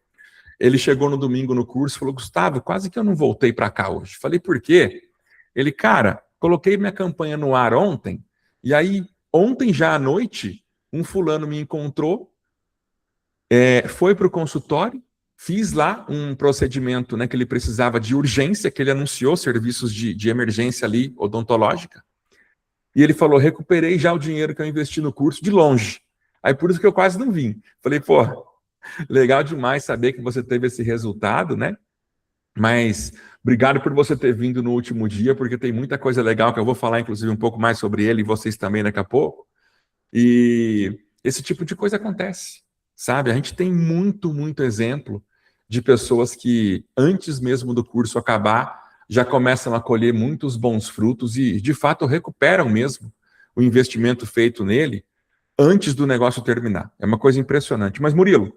Ele chegou no domingo no curso e falou, Gustavo, quase que eu não voltei para cá hoje. Falei, por quê? Ele, cara, coloquei minha campanha no ar ontem, e aí, ontem já à noite, um fulano me encontrou, foi para o consultório, fiz lá um procedimento, né, que ele precisava de urgência, que ele anunciou serviços de emergência ali, odontológica, e ele falou, recuperei já o dinheiro que eu investi no curso de longe. Aí por isso que eu quase não vim. Falei, pô, legal demais saber que você teve esse resultado, né? Mas obrigado por você ter vindo no último dia, porque tem muita coisa legal que eu vou falar, inclusive, um pouco mais sobre ele e vocês também daqui a pouco. E esse tipo de coisa acontece, sabe? A gente tem muito, muito exemplo de pessoas que, antes mesmo do curso acabar, já começam a colher muitos bons frutos e, de fato, recuperam mesmo o investimento feito nele antes do negócio terminar. É uma coisa impressionante. Mas, Murilo,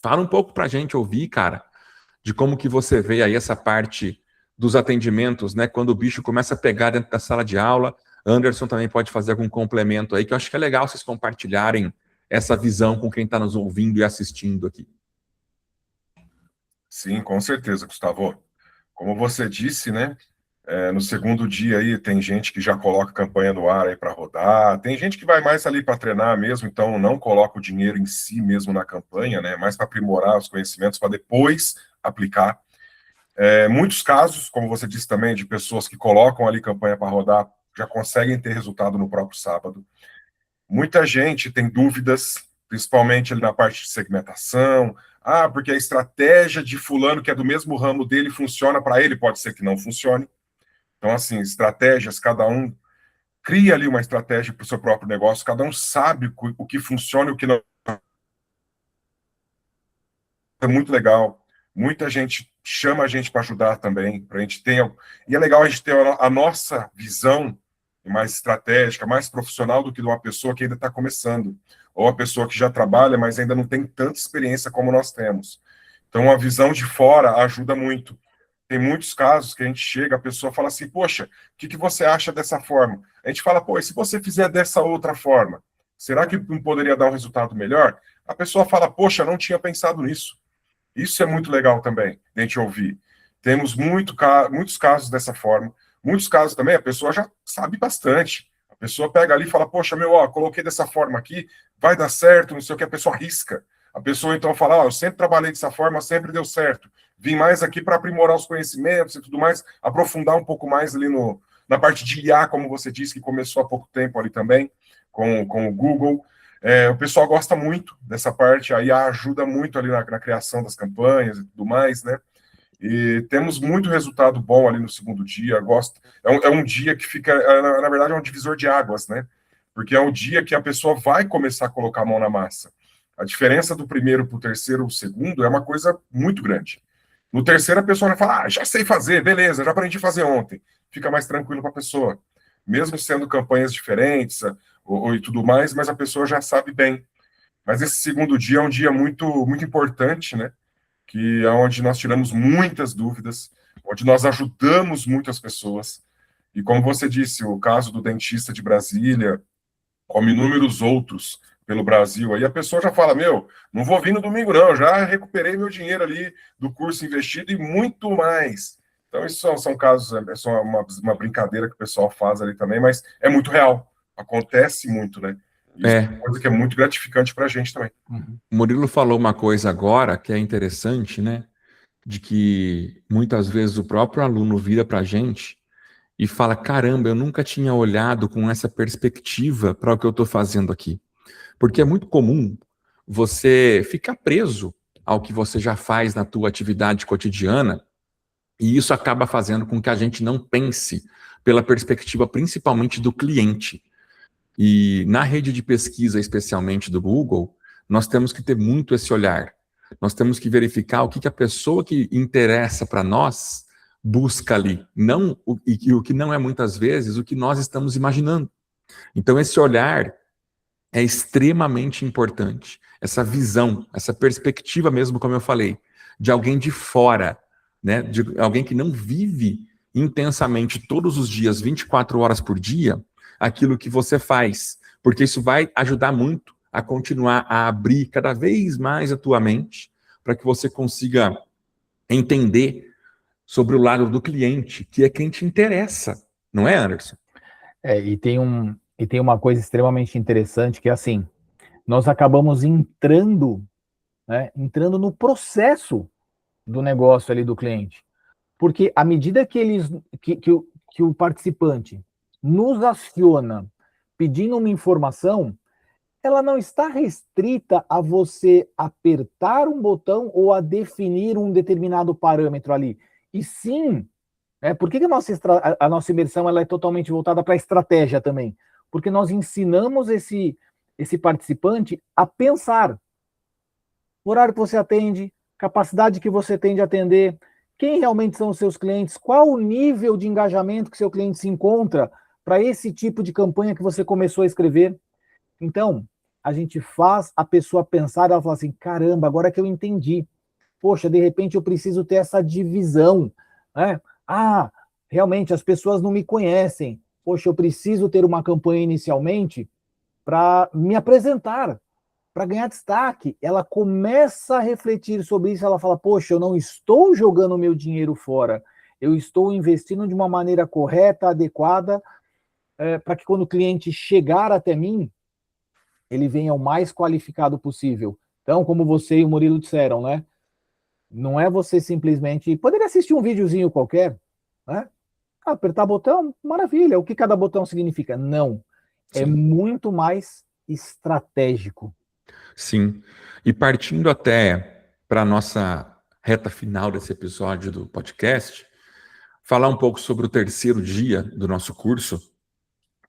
fala um pouco para a gente ouvir, cara, de como que você vê aí essa parte dos atendimentos, né? Quando o bicho começa a pegar dentro da sala de aula. Anderson também pode fazer algum complemento aí, que eu acho que é legal vocês compartilharem essa visão com quem está nos ouvindo e assistindo aqui. Sim, com certeza, Gustavo. Como você disse, né? No segundo dia aí tem gente que já coloca a campanha no ar aí para rodar, tem gente que vai mais ali para treinar mesmo, então não coloca o dinheiro em si mesmo na campanha, né? Mais para aprimorar os conhecimentos para depois aplicar. Muitos casos, como você disse também, de pessoas que colocam ali campanha para rodar, já conseguem ter resultado no próprio sábado. Muita gente tem dúvidas, principalmente ali na parte de segmentação. Ah, porque a estratégia de fulano que é do mesmo ramo dele funciona para ele, pode ser que não funcione. Então, assim, estratégias, cada um cria ali uma estratégia para o seu próprio negócio, cada um sabe o que funciona e o que não. É muito legal. Muita gente chama a gente para ajudar também, para a gente ter. E é legal a gente ter a nossa visão mais estratégica, mais profissional do que de uma pessoa que ainda está começando, ou a pessoa que já trabalha, mas ainda não tem tanta experiência como nós temos. Então, a visão de fora ajuda muito. Tem muitos casos que a gente chega, a pessoa fala assim, poxa, o que você acha dessa forma? A gente fala, pô, e se você fizer dessa outra forma, será que não poderia dar um resultado melhor? A pessoa fala, poxa, não tinha pensado nisso. Isso é muito legal também, a gente ouvir. Temos muitos casos dessa forma. Muitos casos também, a pessoa já sabe bastante. A pessoa pega ali e fala, poxa, coloquei dessa forma aqui, vai dar certo, não sei o que, a pessoa arrisca. A pessoa então fala, eu sempre trabalhei dessa forma, sempre deu certo. Vim mais aqui para aprimorar os conhecimentos e tudo mais, aprofundar um pouco mais ali na parte de IA, como você disse, que começou há pouco tempo ali também, com o Google. O pessoal gosta muito dessa parte, a IA ajuda muito ali na criação das campanhas e tudo mais, né? E temos muito resultado bom ali no segundo dia. É um dia que fica, na verdade, é um divisor de águas, né? Porque é um dia que a pessoa vai começar a colocar a mão na massa. A diferença do primeiro para o terceiro ou segundo é uma coisa muito grande. No terceiro, a pessoa vai falar, já sei fazer, beleza, já aprendi a fazer ontem. Fica mais tranquilo para a pessoa. Mesmo sendo campanhas diferentes e tudo mais, mas a pessoa já sabe bem. Mas esse segundo dia é um dia muito, muito importante, né? Que é onde nós tiramos muitas dúvidas, onde nós ajudamos muitas pessoas. E como você disse, o caso do dentista de Brasília, como inúmeros outros pelo Brasil, aí a pessoa já fala, não vou vir no domingo não, já recuperei meu dinheiro ali do curso investido e muito mais. Então isso são casos, é só uma brincadeira que o pessoal faz ali também, mas é muito real, acontece muito, né? Isso é uma coisa que é muito gratificante para a gente também. O Murilo falou uma coisa agora que é interessante, né? de que muitas vezes o próprio aluno vira para a gente e fala, caramba, eu nunca tinha olhado com essa perspectiva para o que eu estou fazendo aqui. Porque é muito comum você ficar preso ao que você já faz na tua atividade cotidiana, e isso acaba fazendo com que a gente não pense pela perspectiva principalmente do cliente. E na rede de pesquisa, especialmente do Google, nós temos que ter muito esse olhar. Nós temos que verificar o que a pessoa que interessa para nós busca ali, não e o que não é muitas vezes o que nós estamos imaginando. Então esse olhar é extremamente importante. Essa visão, essa perspectiva mesmo, como eu falei, de alguém de fora, né, de alguém que não vive intensamente todos os dias, 24 horas por dia, aquilo que você faz, porque isso vai ajudar muito a continuar a abrir cada vez mais a tua mente, para que você consiga entender sobre o lado do cliente, que é quem te interessa, não é, Anderson? E tem uma coisa extremamente interessante que é assim, nós acabamos entrando, né, entrando no processo do negócio ali do cliente. Porque à medida que que o participante nos aciona pedindo uma informação, ela não está restrita a você apertar um botão ou a definir um determinado parâmetro ali. E sim, por que a nossa imersão ela é totalmente voltada para a estratégia também? Porque nós ensinamos esse participante a pensar. O horário que você atende, capacidade que você tem de atender, quem realmente são os seus clientes, qual o nível de engajamento que seu cliente se encontra para esse tipo de campanha que você começou a escrever. Então, a gente faz a pessoa pensar, ela fala assim, caramba, agora que eu entendi. Poxa, de repente eu preciso ter essa divisão, né? Ah, realmente as pessoas não me conhecem. Poxa, eu preciso ter uma campanha inicialmente para me apresentar, para ganhar destaque. Ela começa a refletir sobre isso, ela fala, poxa, eu não estou jogando meu dinheiro fora, eu estou investindo de uma maneira correta, adequada, para que quando o cliente chegar até mim, ele venha o mais qualificado possível. Então, como você e o Murilo disseram, né? Não é você simplesmente... Poderia assistir um videozinho qualquer, né? Apertar botão, maravilha. O que cada botão significa? Não. É Sim. muito mais estratégico. Sim. E partindo até para a nossa reta final desse episódio do podcast, falar um pouco sobre o terceiro dia do nosso curso,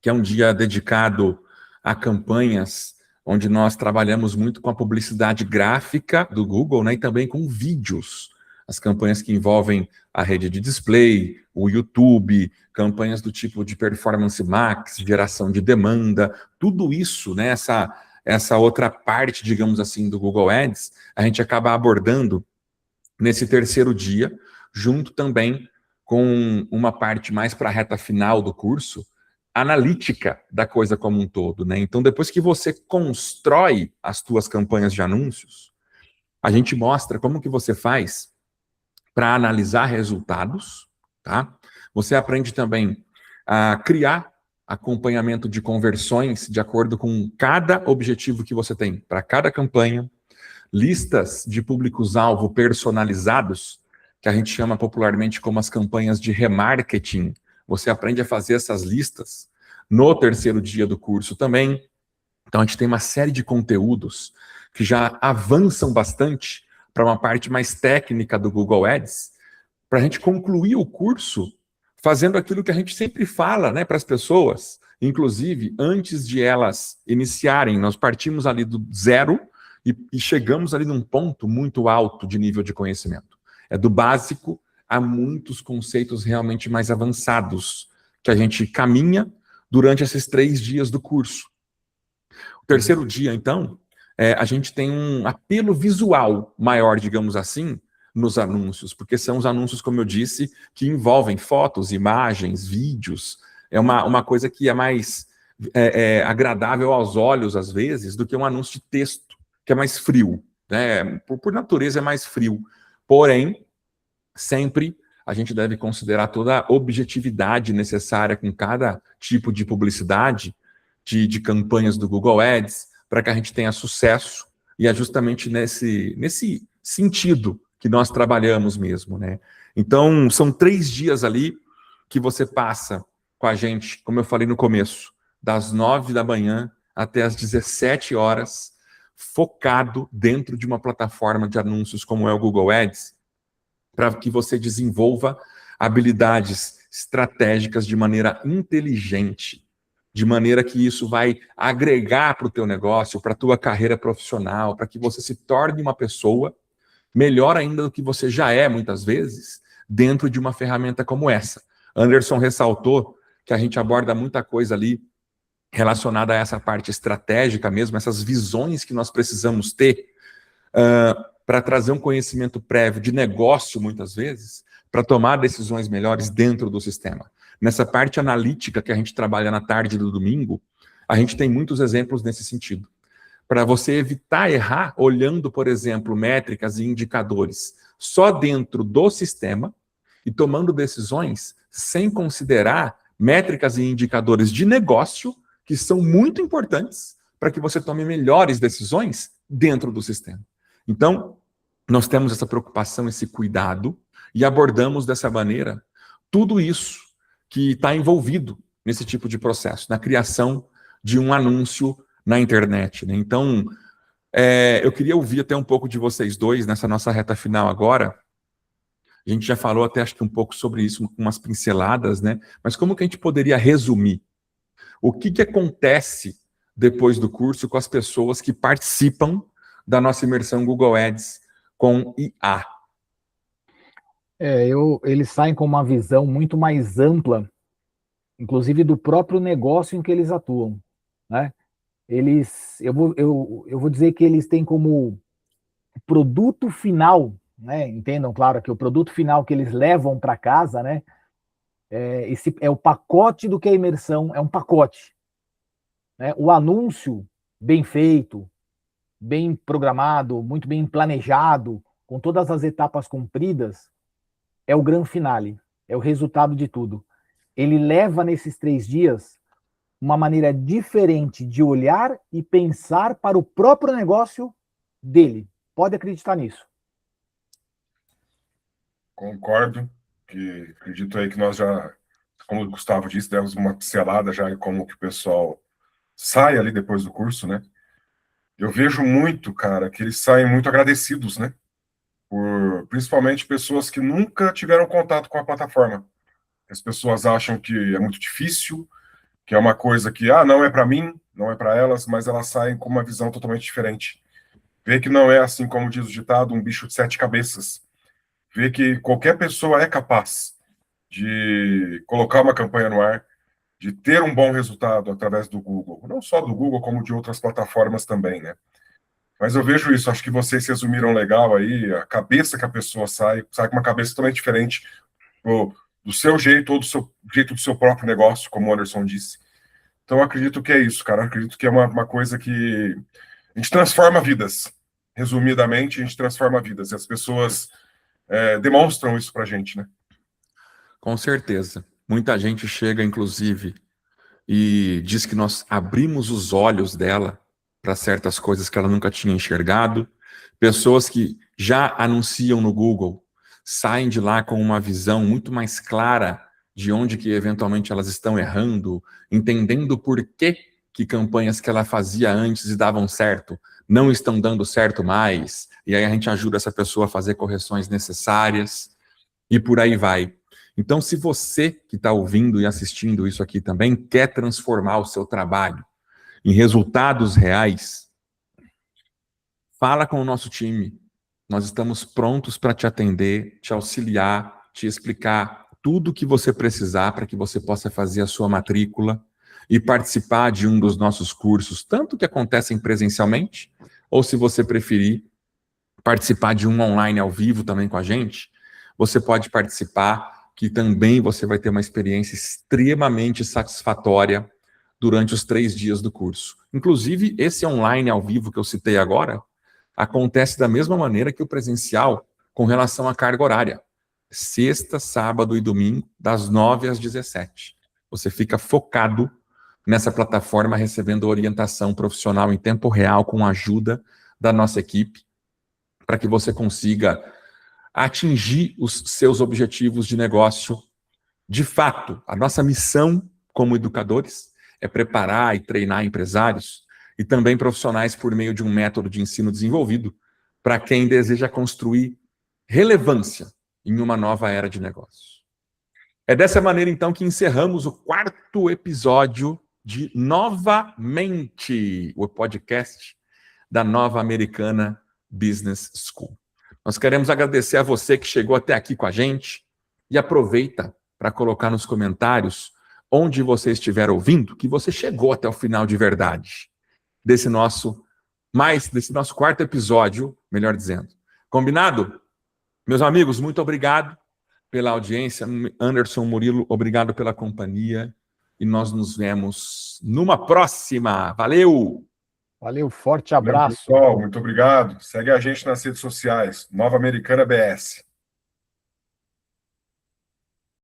que é um dia dedicado a campanhas, onde nós trabalhamos muito com a publicidade gráfica do Google, né, e também com vídeos. As campanhas que envolvem a rede de display, o YouTube, campanhas do tipo de Performance Max, geração de demanda, tudo isso, né, essa outra parte, digamos assim, do Google Ads, a gente acaba abordando nesse terceiro dia, junto também com uma parte mais para a reta final do curso, analítica da coisa como um todo, né? Então, depois que você constrói as tuas campanhas de anúncios, a gente mostra como que você faz para analisar resultados, tá? Você aprende também a criar acompanhamento de conversões de acordo com cada objetivo que você tem para cada campanha, listas de públicos-alvo personalizados, que a gente chama popularmente como as campanhas de remarketing. Você aprende a fazer essas listas no terceiro dia do curso também. Então, a gente tem uma série de conteúdos que já avançam bastante para uma parte mais técnica do Google Ads, para a gente concluir o curso fazendo aquilo que a gente sempre fala, né, para as pessoas, inclusive antes de elas iniciarem. Nós partimos ali do zero e chegamos ali num ponto muito alto de nível de conhecimento. É do básico a muitos conceitos realmente mais avançados que a gente caminha durante esses 3 dias do curso. O terceiro dia, então, a gente tem um apelo visual maior, digamos assim, nos anúncios, porque são os anúncios, como eu disse, que envolvem fotos, imagens, vídeos. É uma coisa que é mais agradável aos olhos, às vezes, do que um anúncio de texto, que é mais frio, né? Por natureza é mais frio. Porém, sempre a gente deve considerar toda a objetividade necessária com cada tipo de publicidade, de campanhas do Google Ads, para que a gente tenha sucesso. E é justamente nesse sentido que nós trabalhamos mesmo, né? Então, são 3 dias ali que você passa com a gente, como eu falei no começo, das 9 da manhã até as 17 horas, focado dentro de uma plataforma de anúncios como é o Google Ads, para que você desenvolva habilidades estratégicas de maneira inteligente, de maneira que isso vai agregar para o teu negócio, para a tua carreira profissional, para que você se torne uma pessoa melhor ainda do que você já é, muitas vezes, dentro de uma ferramenta como essa. Anderson ressaltou que a gente aborda muita coisa ali relacionada a essa parte estratégica mesmo, essas visões que nós precisamos ter para trazer um conhecimento prévio de negócio, muitas vezes, para tomar decisões melhores dentro do sistema. Nessa parte analítica que a gente trabalha na tarde do domingo, a gente tem muitos exemplos nesse sentido. Para você evitar errar olhando, por exemplo, métricas e indicadores só dentro do sistema e tomando decisões sem considerar métricas e indicadores de negócio que são muito importantes para que você tome melhores decisões dentro do sistema. Então, nós temos essa preocupação, esse cuidado e abordamos dessa maneira tudo isso que está envolvido nesse tipo de processo, na criação de um anúncio na internet, né? Então, eu queria ouvir até um pouco de vocês dois nessa nossa reta final agora. A gente já falou até, acho que um pouco sobre isso, com umas pinceladas, né? Mas como que a gente poderia resumir? O que acontece depois do curso com as pessoas que participam da nossa imersão Google Ads com IA? Eles saem com uma visão muito mais ampla, inclusive do próprio negócio em que eles atuam, né? Eu vou dizer que eles têm como produto final, né? Entendam, claro, que o produto final que eles levam para casa, né? Esse é o pacote do que a imersão é um pacote, né? O anúncio bem feito, bem programado, muito bem planejado, com todas as etapas cumpridas, é o grande finale, é o resultado de tudo. Ele leva nesses 3 dias uma maneira diferente de olhar e pensar para o próprio negócio dele. Pode acreditar nisso. Concordo, que acredito aí que nós já, como o Gustavo disse, demos uma pincelada já em como que o pessoal sai ali depois do curso, né? Eu vejo muito, cara, que eles saem muito agradecidos, né? Por principalmente pessoas que nunca tiveram contato com a plataforma. As pessoas acham que é muito difícil, que é uma coisa que, não é para mim, não é para elas, mas elas saem com uma visão totalmente diferente. Vê que não é assim como diz o ditado, um bicho de 7 cabeças. Vê que qualquer pessoa é capaz de colocar uma campanha no ar, de ter um bom resultado através do Google. Não só do Google, como de outras plataformas também, né? Mas eu vejo isso, acho que vocês resumiram legal aí, a cabeça que a pessoa sai com uma cabeça totalmente diferente do seu jeito ou do seu jeito do seu próprio negócio, como o Anderson disse. Então, eu acredito que é isso, cara. Eu acredito que é uma coisa que a gente transforma vidas. Resumidamente, a gente transforma vidas. E as pessoas demonstram isso pra gente, né? Com certeza. Muita gente chega, inclusive, e diz que nós abrimos os olhos dela para certas coisas que ela nunca tinha enxergado. Pessoas que já anunciam no Google saem de lá com uma visão muito mais clara de onde que eventualmente elas estão errando, entendendo por que campanhas que ela fazia antes e davam certo não estão dando certo mais, e aí a gente ajuda essa pessoa a fazer correções necessárias, e por aí vai. Então, se você que está ouvindo e assistindo isso aqui também quer transformar o seu trabalho em resultados reais, fala com o nosso time. Nós estamos prontos para te atender, te auxiliar, te explicar tudo o que você precisar para que você possa fazer a sua matrícula e participar de um dos nossos cursos, tanto que acontecem presencialmente, ou se você preferir participar de um online ao vivo também com a gente, você pode participar, que também você vai ter uma experiência extremamente satisfatória durante os 3 dias do curso. Inclusive, esse online ao vivo que eu citei agora, acontece da mesma maneira que o presencial com relação à carga horária. Sexta, sábado e domingo, das 9 às 17. Você fica focado nessa plataforma, recebendo orientação profissional em tempo real, com a ajuda da nossa equipe, para que você consiga a atingir os seus objetivos de negócio. De fato, a nossa missão como educadores é preparar e treinar empresários e também profissionais por meio de um método de ensino desenvolvido para quem deseja construir relevância em uma nova era de negócios. É dessa maneira, então, que encerramos o 4º episódio de Novamente, o podcast da Nova Americana Business School. Nós queremos agradecer a você que chegou até aqui com a gente e aproveita para colocar nos comentários onde você estiver ouvindo que você chegou até o final de verdade desse nosso 4º episódio, melhor dizendo. Combinado? Meus amigos, muito obrigado pela audiência. Anderson, Murilo, obrigado pela companhia. E nós nos vemos numa próxima. Valeu! Valeu, forte abraço. Pessoal, muito obrigado. Segue a gente nas redes sociais. Nova Americana BS.